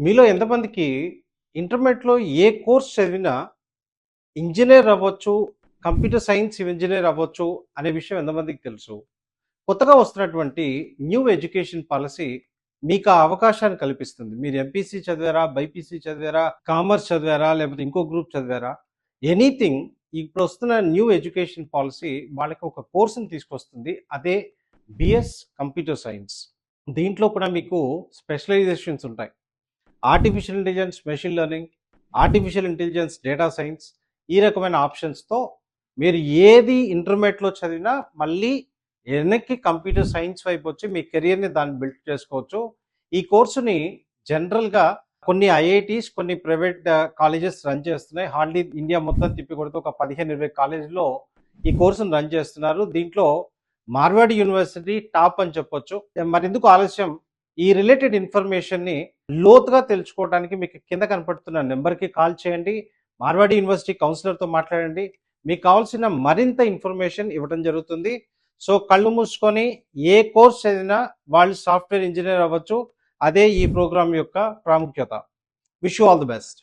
మీలో ఎంతమందికి ఇంటర్మీడియట్‌లో ఏ కోర్స్ చదివినా ఇంజినీర్ అవ్వచ్చు, కంప్యూటర్ సైన్స్ ఇంజినీర్ అవ్వచ్చు అనే విషయం ఎంతమందికి తెలుసు? కొత్తగా వస్తున్నటువంటి న్యూ ఎడ్యుకేషన్ పాలిసీ మీకు ఆ అవకాశాన్ని కల్పిస్తుంది. మీరు ఎంపీసీ చదివారా? బైపీసీ చదివారా? కామర్స్ చదివారా? లేకపోతే ఇంకో గ్రూప్ చదివారా? ఎనీథింగ్ ఇప్పుడొస్తున్న న్యూ ఎడ్యుకేషన్ పాలిసీ వాళ్ళకి ఒక కోర్స్‌ని తీసుకొస్తుంది. అదే బీఎస్ కంప్యూటర్ సైన్స్. దీంట్లో కూడా మీకు స్పెషలైజేషన్స్ ఉంటాయి. Artificial intelligence, machine learning, artificial intelligence, data science ఈ రకమైన ఆప్షన్స్‌తో మీరు ఏది ఇంటర్మీడియేట్‌లో చదివినా మళ్ళీ వెనక్కి కంప్యూటర్ సైన్స్ వైపు వచ్చి మీ కెరియర్‌ని దాన్ని బిల్డ్ చేసుకోవచ్చు. ఈ కోర్సుని జనరల్‌గా కొన్ని ఐఐటీస్, కొన్ని ప్రైవేట్ కాలేజెస్ రన్ చేస్తున్నాయి. హార్డ్లీ ఇండియా మొత్తం తిప్పి కొడితే ఒక 15, 20 కాలేజ్‌లో ఈ కోర్సును రన్ చేస్తున్నారు. దీంట్లో మార్వాడి యూనివర్సిటీ టాప్ అని చెప్పొచ్చు. మరెందుకు ఆలస్యం? ఈ రిలేటెడ్ ఇన్ఫర్మేషన్‌ని లోతుగా తెలుసుకోవడానికి మీకు కింద కనపడుతున్న నెంబర్‌కి కాల్ చేయండి. మార్వాడి యూనివర్సిటీ కౌన్సిలర్‌తో మాట్లాడండి. మీకు కావాల్సిన మరింత ఇన్ఫర్మేషన్ ఇవ్వడం జరుగుతుంది. సో, కళ్ళు మూసుకొని ఏ కోర్స్ చదివినా వాళ్ళు సాఫ్ట్‌వేర్ ఇంజినీర్ అవ్వచ్చు. అదే ఈ ప్రోగ్రామ్ యొక్క ప్రాముఖ్యత. Wish you all the best.